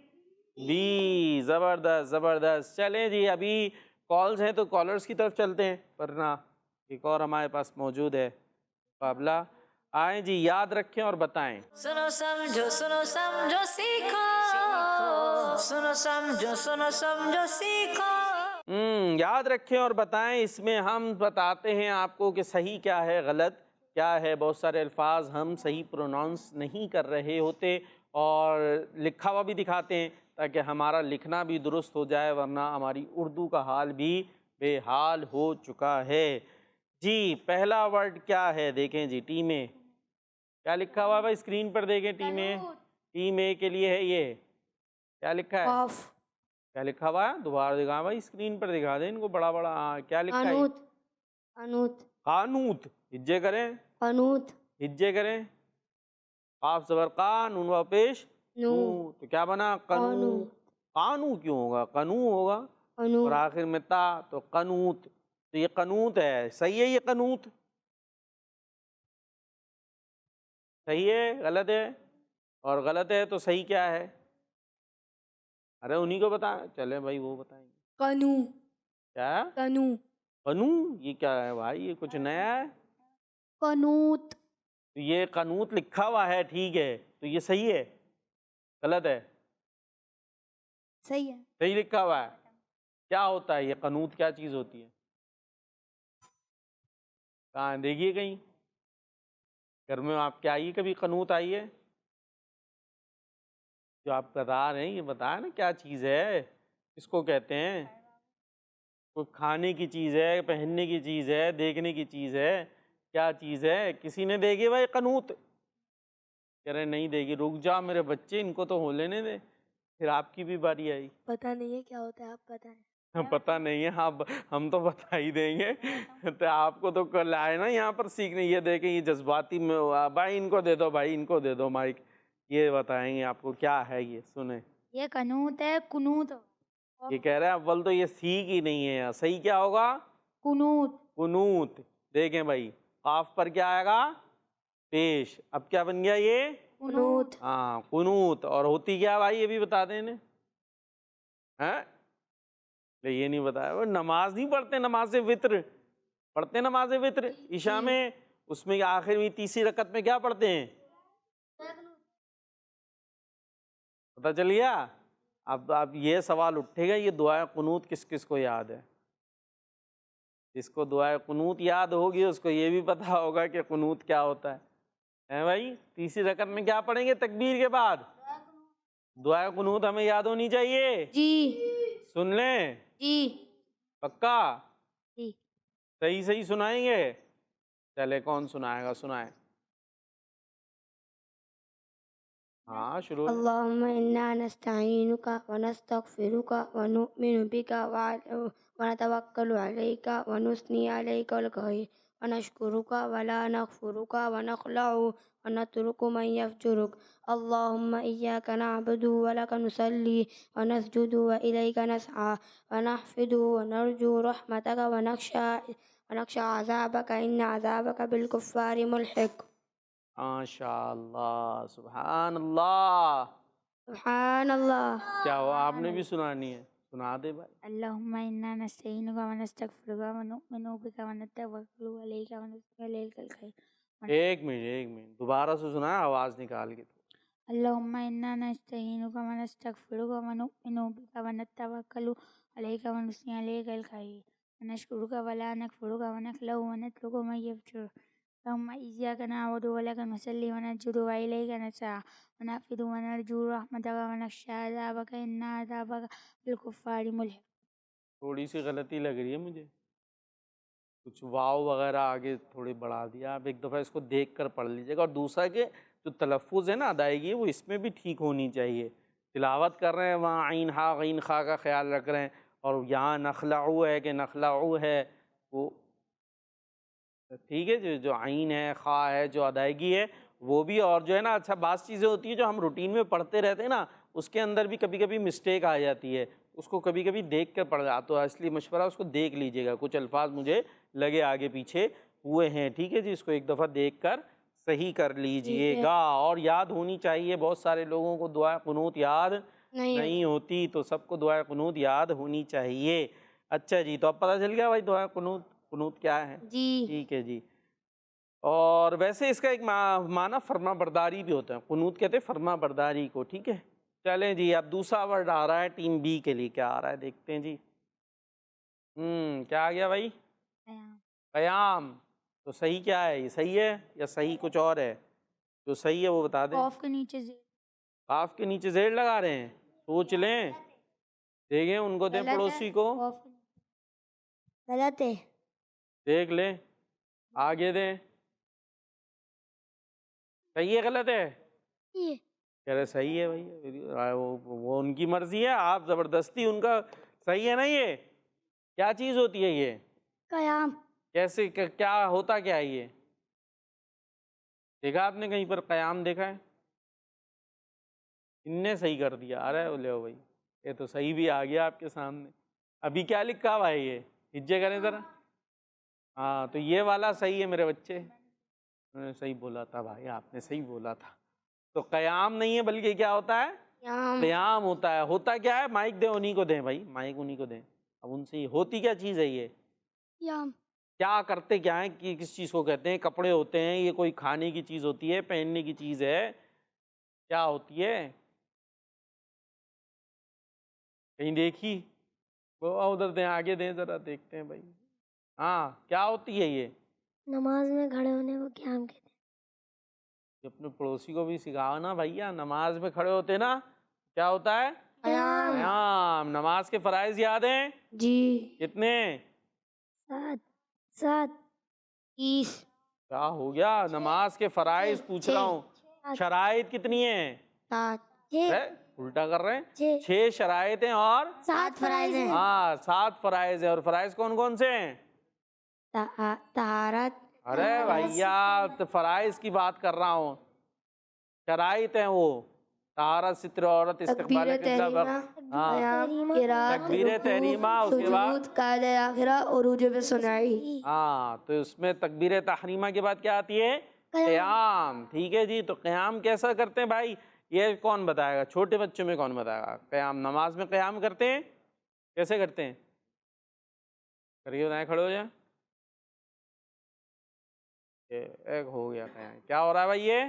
بی۔ زبردست زبردست۔ چلیں جی، ابھی کالز ہیں تو کالرز کی طرف چلتے ہیں، ورنہ ایک اور ہمارے پاس موجود ہے مقابلہ۔ آئیں جی، یاد رکھیں اور بتائیں۔ سنو سمجھو سیکھو، سنو سمجھو سیکھو۔ یاد رکھیں اور بتائیں، اس میں ہم بتاتے ہیں آپ کو کہ صحیح کیا ہے، غلط کیا ہے۔ بہت سارے الفاظ ہم صحیح پروناؤنس نہیں کر رہے ہوتے، اور لکھا ہوا بھی دکھاتے ہیں تاکہ ہمارا لکھنا بھی درست ہو جائے، ورنہ ہماری اردو کا حال بھی بے حال ہو چکا ہے جی۔ پہلا ورڈ کیا ہے دیکھیں جی، ٹیم اے کیا لکھا ہوا ہے بھائی، اسکرین پر دیکھیں۔ ٹیم اے کے لیے ہے یہ، کیا لکھا ہے؟ کیا لکھا ہوا ہے؟ دوبارہ دکھا بھائی، اسکرین پر دکھا دیں ان کو بڑا بڑا۔ کیا لکھا ہے؟ قانوت۔ ہجے کریں، قانوت۔ ہجے کریں، قاف زبر قا، نون واو پیش نو، تو کیا بنا؟ قنو۔ قانو کیوں ہوگا؟ قنو ہوگا، اور آخر میں تا، تو قنوت۔ تو یہ قنوت ہے، صحیح ہے یہ قنوت؟ صحیح ہے غلط ہے؟ اور غلط ہے تو صحیح کیا ہے؟ ارے انہی کو بتا، چلے بھائی وہ بتائیں گے۔ قنو۔ کیا؟ قنو۔ قنو؟ یہ کیا ہے بھائی، یہ کچھ نیا ہے؟ قنوت۔ تو یہ قنوت لکھا ہوا ہے، ٹھیک ہے، تو یہ صحیح ہے غلط ہے؟ صحیح ہے۔ صحیح لکھا ہوا ہے۔ کیا ہوتا ہے یہ قنوت، کیا چیز ہوتی ہے؟ کہاں دیکھیے کہیں گھر میں آپ کے آئیے کبھی قنوت آئی ہے؟ جو آپ بتا رہے ہیں یہ بتائیں نا کیا چیز ہے، کس کو کہتے ہیں؟ کوئی کھانے کی چیز ہے، پہننے کی چیز ہے، دیکھنے کی چیز ہے، کیا چیز ہے؟ کسی نے دیکھی بھائی قنوت؟ کہہ رہے نہیں دیکھی، رک جا میرے بچے ان کو تو ہو لینے دے، پھر آپ کی بھی باری آئی۔ پتہ نہیں ہے کیا ہوتا ہے، آپ بتائیں۔ پتہ نہیں ہے، ہم تو بتا ہی دیں گے تو آپ کو تو کل آئے نا یہاں پر سیکھنے، یہ دیکھیں یہ جذباتی میں بھائی ان کو دے دو، بھائی ان کو دے دو مائک، یہ بتائیں گے آپ کو کیا ہے یہ، سنیں۔ یہ قنوت ہے، قنوت یہ کہہ رہے ہیں اول تو یہ سیکھ ہی نہیں ہے، صحیح کیا ہوگا؟ قنوت قنوت۔ دیکھیں بھائی قاف پر کیا آئے گا؟ پیش۔ اب کیا بن گیا یہ؟ قنوت ہاں قنوت۔ اور ہوتی کیا بھائی یہ بھی بتا دیں انہیں؟ ہاں یہ نہیں بتایا، وہ نماز نہیں پڑھتے، نماز وطر پڑھتے، نماز وطر عشاء میں، اس میں آخر تیسری رکعت میں کیا پڑھتے ہیں؟ پتہ چل گیا؟ اب یہ سوال اٹھے گا یہ دعائے قنوت کس کس کو یاد ہے؟ جس کو دعائے قنوت یاد ہوگی اس کو یہ بھی پتہ ہوگا کہ قنوت کیا ہوتا ہے بھائی؟ تیسری رکعت میں کیا پڑھیں گے تکبیر کے بعد؟ دعائے قنوت ہمیں یاد ہونی چاہیے، جی سن لیں جی پکا؟ جی صحیح سنائیں گے؟ چلے کون سنائے گا، سنائیں۔ ہاں شروع۔ اللهم إنا نستعينك ونستغفرك ونؤمن بك ونتوكل عليك ونثني عليك الخير ونشكرك ولا نكفرك ونخلع ونترك من يفجرك اللهم إياك نعبد ولك نصلي ونسجد وإليك نسعى ونحفظ ونرجو رحمتك ونخشى عذابك إن عذابك بالكفار ملحق۔ ماشاء اللہ، سبحان اللہ، سبحان اللہ۔ کیا ہوا آپ نے بھی سنانی ہے؟ سنا دے بھائی۔ اللہم انا نستعینک ونستغفرک ونؤمن بک ونتوکل علیک ونثنی علیک الخیر۔ ایک منٹ دوبارہ سے سنا ہے آواز نکال کے۔ اللہم انا نستعینک ونستغفرک ونؤمن بک ونتوکل علیک ونثنی علیک الخیر ونشکرک ولا نکفرک ونخلع ونترک من یفجرک اللہم ایاک نعبد ولک نصلی ونسجد وإلیک نسعی ونحفظ ونرجو رحمتک ونخشی عذابک ان عذابک بالکفار ملحق۔ تھوڑی سی غلطی لگ رہی ہے مجھے، کچھ واو وغیرہ آگے تھوڑی بڑھا دیا، آپ ایک دفعہ اس کو دیکھ کر پڑھ لیجیے گا۔ اور دوسرا کہ جو تلفظ ہے نا ادائیگی، وہ اس میں بھی ٹھیک ہونی چاہیے۔ تلاوت کر رہے ہیں وہاں عین ہا غین خا کا خیال رکھ رہے ہیں، اور یہاں نخلعو ہے کہ نخلعو ہے، وہ ٹھیک ہے، جو عین ہے خا ہے جو ادائیگی ہے وہ بھی۔ اور جو ہے نا اچھا بعض چیزیں ہوتی ہیں جو ہم روٹین میں پڑھتے رہتے ہیں نا، اس کے اندر بھی کبھی کبھی مسٹیک آ جاتی ہے، اس کو کبھی کبھی دیکھ کر پڑھ جاتا ہے، اس لیے مشورہ اس کو دیکھ لیجیے گا، کچھ الفاظ مجھے لگے آگے پیچھے ہوئے ہیں، ٹھیک ہے جی، اس کو ایک دفعہ دیکھ کر صحیح کر لیجیے گا۔ اور یاد ہونی چاہیے، بہت سارے لوگوں کو دعائے قنوت یاد نہیں ہوتی، تو سب کو دعائے قنوت یاد ہونی چاہیے۔ اچھا جی، تو اب پتہ چل گیا بھائی دعائے قنوت کیا ہے؟ جی ٹھیک ہے جی۔ اور ویسے اس کا ایک معنی فرما برداری بھی ہوتا ہے، قنوت کہتے ہیں فرما برداری کو، ٹھیک ہے۔ چلیں جی، اب دوسرا ورڈ آ رہا ہے ٹیم بی کے لیے، کیا آ رہا ہے دیکھتے ہیں جی۔ کیا آ گیا بھائی؟ قیام۔ تو صحیح کیا ہے؟ یہ صحیح ہے یا صحیح کچھ اور ہے؟ جو صحیح ہے وہ بتا دیں۔ قاف کے نیچے زیر، قاف کے نیچے زیر لگا رہے ہیں، سوچ لیں، دیکھیں ان کو دیں پڑوسی کو، غلط ہے۔ دیکھ لیں، آگے دیں، صحیح ہے غلط ہے؟ یہ کہہ رہے صحیح ہے بھائی، وہ ان کی مرضی ہے، آپ زبردستی ان کا صحیح ہے نا۔ یہ کیا چیز ہوتی ہے یہ؟ قیام۔ کیسے کیا ہوتا کیا ہے یہ؟ دیکھا آپ نے کہیں پر قیام دیکھا ہے؟ ان نے صحیح کر دیا، ارے لو بھائی یہ تو صحیح بھی آ گیا آپ کے سامنے۔ ابھی کیا لکھا ہوا ہے یہ؟ ہجے کریں ذرا۔ ہاں تو یہ والا صحیح ہے میرے بچے، انہوں نے صحیح بولا تھا بھائی، آپ نے صحیح بولا تھا۔ تو قیام نہیں ہے بلکہ کیا ہوتا ہے؟ قیام ہوتا ہے۔ ہوتا کیا ہے؟ مائک دیں انہی کو دیں بھائی، مائک انہی کو دیں۔ اب ان سے یہ ہوتی کیا چیز ہے؟ یہ قیام۔ کیا کرتے کیا ہیں، کس چیز کو کہتے ہیں؟ کپڑے ہوتے ہیں، یہ کوئی کھانے کی چیز ہوتی ہے، پہننے کی چیز ہے، کیا ہوتی ہے؟ کہیں دیکھی؟ وہ ادھر دیں، آگے دیں ذرا، دیکھتے ہیں بھائی۔ ہاں کیا ہوتی ہے یہ؟ نماز میں کھڑے ہونے کو قیام کہتے ہیں. یہ اپنے پڑوسی کو بھی سکھاؤ نا بھیا، نماز میں کھڑے ہوتے نا کیا ہوتا ہے؟ قیام. قیام. نماز کے فرائض یاد ہیں؟ جی. کتنے؟ 7. 30. کیا ہو گیا؟ نماز کے فرائض پوچھ رہا ہوں. شرائط کتنی ہیں؟ 7. الٹا کر رہے ہیں. 6 شرائط ہیں اور 7 فرائض ہیں. ہاں 7 فرائض ہیں. اور فرائض کون کون سے ہیں؟ طہارت. ارے بھیا تو فرائض کی بات کر رہا ہوں. شرائط ہیں وہ طہارت، ستر عورت، استقبال قبلہ، تکبیر تحریمہ، اس کے بعد قائد آخرہ، عروج بصنعی. ہاں تو اس میں تکبیر تحریمہ کے بعد کیا آتی ہے؟ قیام. ٹھیک ہے جی. تو قیام کیسا کرتے ہیں بھائی؟ یہ کون بتائے گا؟ چھوٹے بچوں میں کون بتائے گا؟ قیام نماز میں قیام کرتے ہیں کیسے کرتے ہیں؟ کریے بتائیں، کھڑے ہو جائیں. ایک ہو گیا قیام. کیا ہو رہا ہے بھائی؟ یہ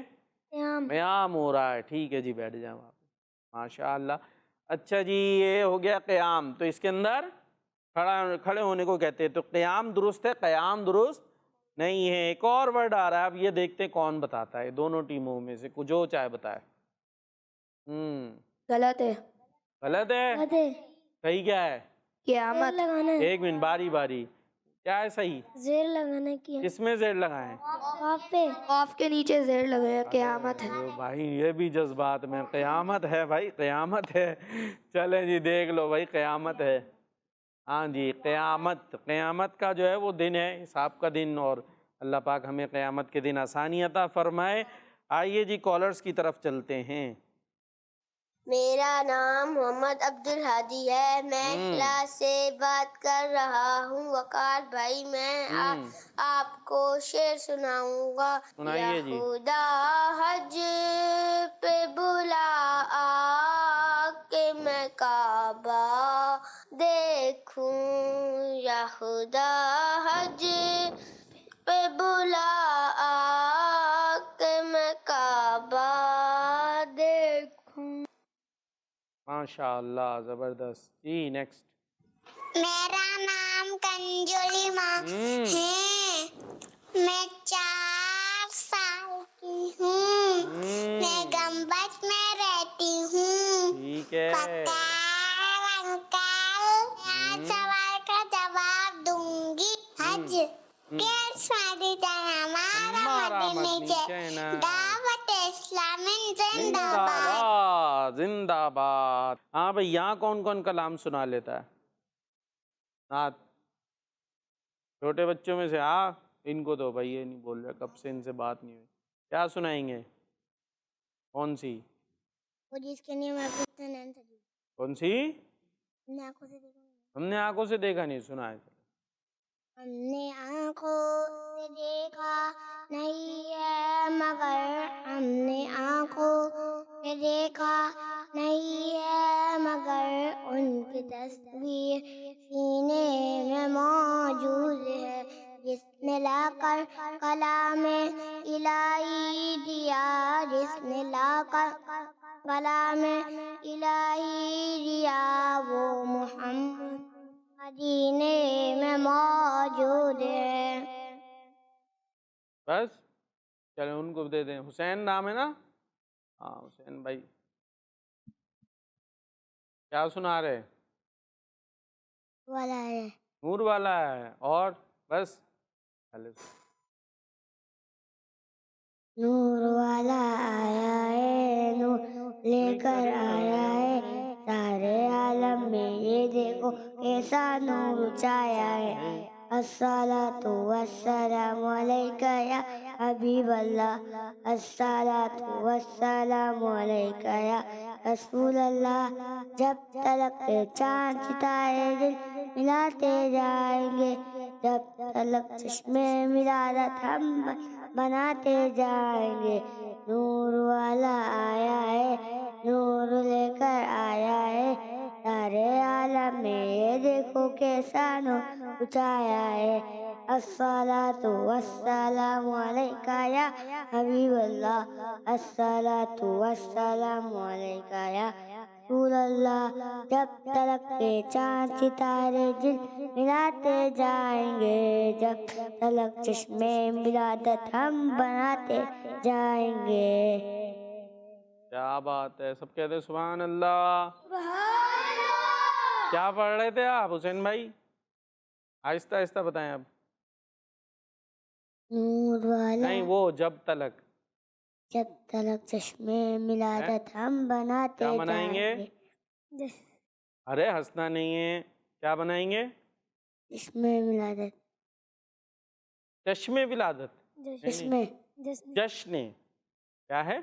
قیام ہو رہا ہے. ٹھیک ہے جی، بیٹھ جائیں آپ. ماشاء اللہ. اچھا جی، یہ ہو گیا قیام. تو اس کے اندر کھڑے ہونے کو کہتے ہیں. تو قیام درست ہے، قیام درست نہیں ہے. ایک اور ورڈ آ رہا ہے، اب یہ دیکھتے ہیں کون بتاتا ہے. دونوں ٹیموں میں سے جو چاہے بتائے. غلط ہے. غلط ہے. صحیح کیا ہے؟ قیامت. ایک منٹ، باری باری. کیا ہے صحیح؟ زیر لگانے کی. کس میں زیر لگائیں؟ قاف کے نیچے زیر لگے. قیامت ہے. بھائی یہ بھی جذبات میں. قیامت ہے بھائی، قیامت ہے. چلیں جی دیکھ لو بھائی، قیامت ہے. ہاں جی قیامت. قیامت کا جو ہے وہ دن ہے، حساب کا دن. اور اللہ پاک ہمیں قیامت کے دن آسانی عطا فرمائے. آئیے جی کالرز کی طرف چلتے ہیں. میرا نام محمد عبدالہادی ہے. میں کلاس سے بات کر رہا ہوں. وقار بھائی، میں آپ کو شعر سناؤں گا. سنائیے جی. خدا حج پہ بلا کہ میں کعبہ دیکھوں. یا خدا حج پہ بلا کہ میں کعبہ دیکھوں. ماشاء اللہ، زبردست. جی نیکسٹ. میرا نام کنجولی ماں ہے. میں 4 سال کی ہوں. میں گمبت میں رہتی ہوں. ٹھیک ہے. انکل، میں سوال کا جواب دوں گی. حج ہمارا مدینہ، دعوت اسلامی زندہ باد. زندہ باد. ہاں بھائی، یہاں کون کون کلام سنا لیتا ہے؟ نعت. چھوٹے بچوں میں سے ان کو تو بھائی یہ نہیں بول رہے، کب سے ان سے بات نہیں ہوئی. کیا سنائیں گے؟ کون سی؟ وہ جس کے لیے میں کون سی؟ ہم نے آنکھوں سے دیکھا نہیں. سنا ہے. ہم نے آنکھوں سے دیکھا نہیں ہے مگر، ہم نے آنکھوں سے دیکھا نہیں ہے مگر، ان کی تصویر سینے میں موجود ہے. جس نے لا کر کلام الہی دیا، جس نے لا کر کلام الہی دیا، وہ محمد مدینے میں موجود ہے. بس چلیں ان کو دے دیں. حسین نام ہے نا؟ ہاں حسین بھائی، کیا سنا رہے؟ والا ہے. نور والا ہے. اور بس نور والا آیا ہے، نور لے کر آیا ہے. سارے عالم میں یہ دیکھو کیسا نور چھایا ہے. الصلاۃ والسلام علیکہ یا حبیب اللہ، الصلاۃ والسلام علیکہ یا رسول اللہ. جب تلک چاند ستارے دل ملاتے جائیں گے، جب تلک چشمے ملادت ہم بناتے جائیں گے. نور والا آیا ہے، نور لے کر آیا ہے. سارے عالم میں یہ دیکھو کیسا نور چھایا ہے. الصلاۃ والسلام علیکہ یا حبیب اللہ، الصلاۃ والسلام علیکہ یا رسول اللہ جب تلک کے چاند ستارے دل ملاتے جائیں گے، جب تلک چشمے ولادت ہم بناتے جائیں گے۔ کیا بات ہے، سب کہتے ہیں سبحان اللہ۔ کیا پڑھ رہے تھے آپ حسین بھائی؟ آہستہ آہستہ بتائیں اب۔ نور والا نہیں، وہ جب تلک جب تلک چشمے ملادت ہم بناتے کیا بنائیں گے؟ جائیں گے، ارے ہنسنا نہیں ہے، کیا بنائیں گے؟ چشمے ملادت، چشم ولادت، چشمے جشن، کیا ہے؟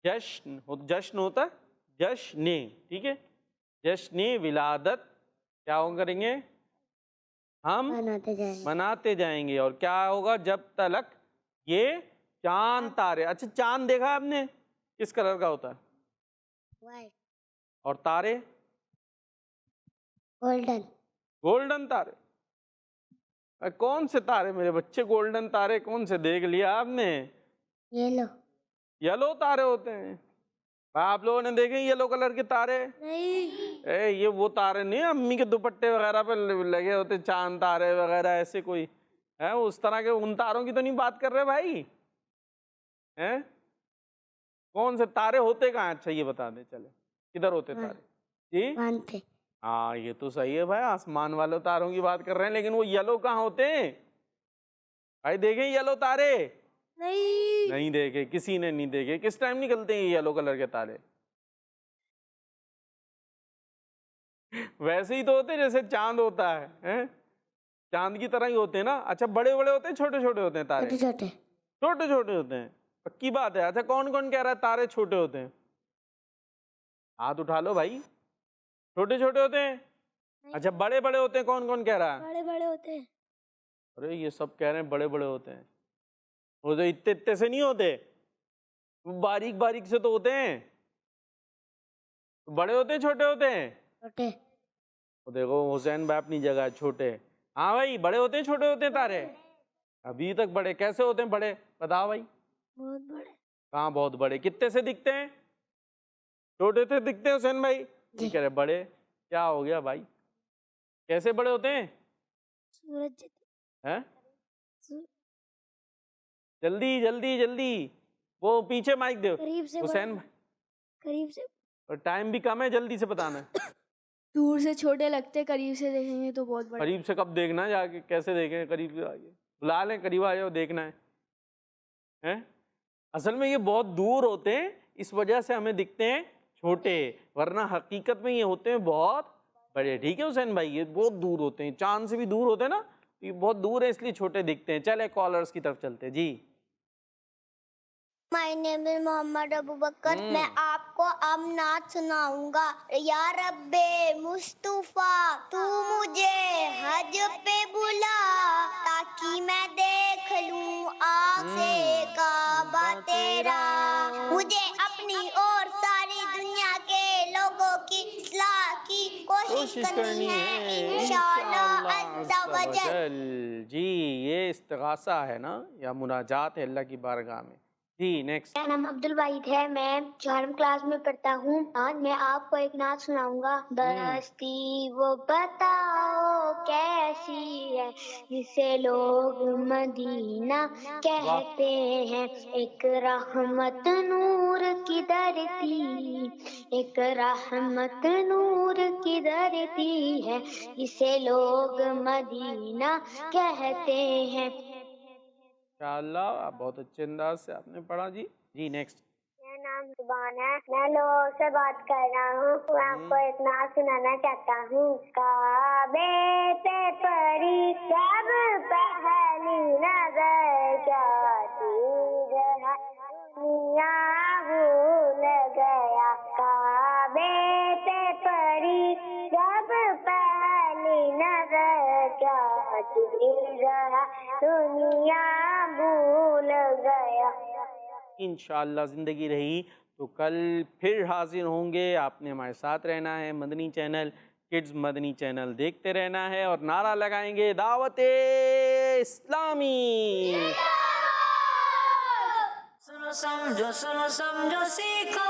جشن جشن ہوتا ہے، جشن، ٹھیک ہے، جشن ولادت کیا کریں گے ہم؟ بناتے جائیں گے۔ مناتے جائیں گے۔ اور کیا ہوگا جب تلک یہ چاند تارے، اچھا چاند دیکھا آپ نے کس کلر کا ہوتا ہے؟ وائٹ، اور تارے؟ گولڈن، گولڈن تارے۔ کون سے تارے میرے بچے؟ گولڈن تارے کون سے دیکھ لیا آپ نے؟ یلو، یلو تارے ہوتے ہیں۔ آپ لوگوں نے دیکھے یلو کلر کے تارے؟ اے یہ وہ تارے نہیں امی کے دوپٹے وغیرہ پہ لگے ہوتے، چاند تارے وغیرہ ایسے کوئی ہے اس طرح کے، ان تاروں کی تو نہیں بات کر رہے بھائی ہیں؟ کون سے تارے ہوتے کہاں؟ اچھا یہ بتا دیں، چلے کدھر ہوتے تارے؟ جی مانتے، ہاں یہ تو صحیح ہے بھائی، آسمان والوں تاروں کی بات کر رہے ہیں، لیکن وہ یلو کہاں ہوتے ہیں بھائی؟ دیکھیں یلو تارے؟ نہیں دیکھے، کسی نے نہیں دیکھے۔ کس ٹائم نکلتے ہیں یہ یلو کلر کے تارے؟ ویسے ہی تو ہوتے جیسے چاند ہوتا ہے، چاند کی طرح ہی ہوتے ہیں نا۔ اچھا بڑے بڑے ہوتے ہیں چھوٹے چھوٹے ہوتے ہیں تارے؟ چھوٹے چھوٹے، چھوٹے چھوٹے ہوتے ہیں، پکی بات ہے۔ اچھا کون کون کہہ رہا ہے تارے چھوٹے ہوتے ہیں؟ ہاتھ اٹھا لو بھائی، چھوٹے چھوٹے ہوتے ہیں۔ اچھا بڑے بڑے ہوتے ہیں، کون کون کہہ رہا ہے؟ بڑے بڑے ہوتے ہیں۔ ارے یہ سب کہہ رہے ہیں بڑے بڑے ہوتے ہیں، وہ تو اتنے اتنے سے نہیں ہوتے، باریک باریک سے تو ہوتے ہیں۔ بڑے ہوتے ہیں چھوٹے ہوتے ہیں؟ چھوٹے، وہ دیکھو حسین بھائی اپنی جگہ ہے، چھوٹے۔ ہاں بھائی بڑے ہوتے ہیں چھوٹے ہوتے ہیں تارے؟ ابھی تک بڑے کیسے ہوتے ہیں بڑے؟ بتاؤ بھائی۔ بہت بڑے۔ کہاں بہت بڑے؟ کتنے سے دکھتے ہیں؟ چھوٹے سے دکھتے ہیں حسین بھائی؟ جی۔ کہہ رہے بڑے، کیا ہو گیا بھائی؟ کیسے بڑے ہوتے ہیں؟ سورج ہیں؟ جلدی جلدی جلدی، وہ پیچھے مائک دے قریب سے حسین بڑے، قریب سے اور ٹائم بھی کم ہے، جلدی سے بتانا ہے۔ دور سے چھوٹے لگتے، قریب سے دیکھیں گے تو بہت بڑے۔ قریب سے کب دیکھنا ہے؟ جا کے کیسے دیکھیں؟ قریب سے آئیے، بلا لیں، قریب آ جاؤ، دیکھنا ہے۔ اصل میں یہ بہت دور ہوتے ہیں، اس وجہ سے ہمیں دکھتے ہیں چھوٹے، ورنہ حقیقت میں یہ ہوتے ہیں بہت بڑے۔ ٹھیک ہے حسین بھائی، یہ بہت دور ہوتے ہیں، چاند سے بھی دور ہوتے ہیں نا، یہ بہت دور ہے اس لیے چھوٹے دکھتے ہیں۔ چلے کالرز کی طرف چلتے ہیں جی۔ My name is محمد ابو بکر۔ میں آپ کو اب نعت سناؤں گا۔ یا رب مصطفیٰ تو مجھے حج پہ بلا، تاکہ میں دیکھ لوں آنکھ سے کعبہ تیرا، مجھے اپنی اور ساری دنیا کے لوگوں کی اصلاح کی کوشش کرنی ہے انشاءاللہ عز و جل۔ جی یہ استغاثہ ہے نا، یا مناجات ہے اللہ کی بارگاہ میں۔ جی نیکسٹ۔ میرا نام عبد الواحد ہے، میں 4 کلاس میں پڑھتا ہوں۔ آج میں آپ کو ایک نعت سناؤں گا۔ بستی وہ بتاؤ کیسی ہے جسے لوگ مدینہ کہتے ہیں، ایک رحمت نور کی درتی، ایک رحمت نور کی درتی ہے جسے لوگ مدینہ کہتے ہیں۔ انشاءاللہ آپ بہت اچھے انداز سے آپ نے پڑھا جی۔ جی نیکسٹ۔ میرا نام زبان ہے، میں لاہور سے بات کر رہا ہوں۔ میں آپ کو ایک نعت سنانا چاہتا ہوں۔ کعبے پہ پڑی جب پہلی نظر، کیا چیز ہے دنیا بھول گیا، کعبے پہ پڑی جب پہلی نظر، کیا چیز ہے دنیا بھول گیا۔ انشاءاللہ زندگی رہی تو کل پھر حاضر ہوں گے۔ آپ نے ہمارے ساتھ رہنا ہے، مدنی چینل کڈز مدنی چینل دیکھتے رہنا ہے، اور نعرہ لگائیں گے دعوت اسلامی۔ سنو سمجھو سیکھو،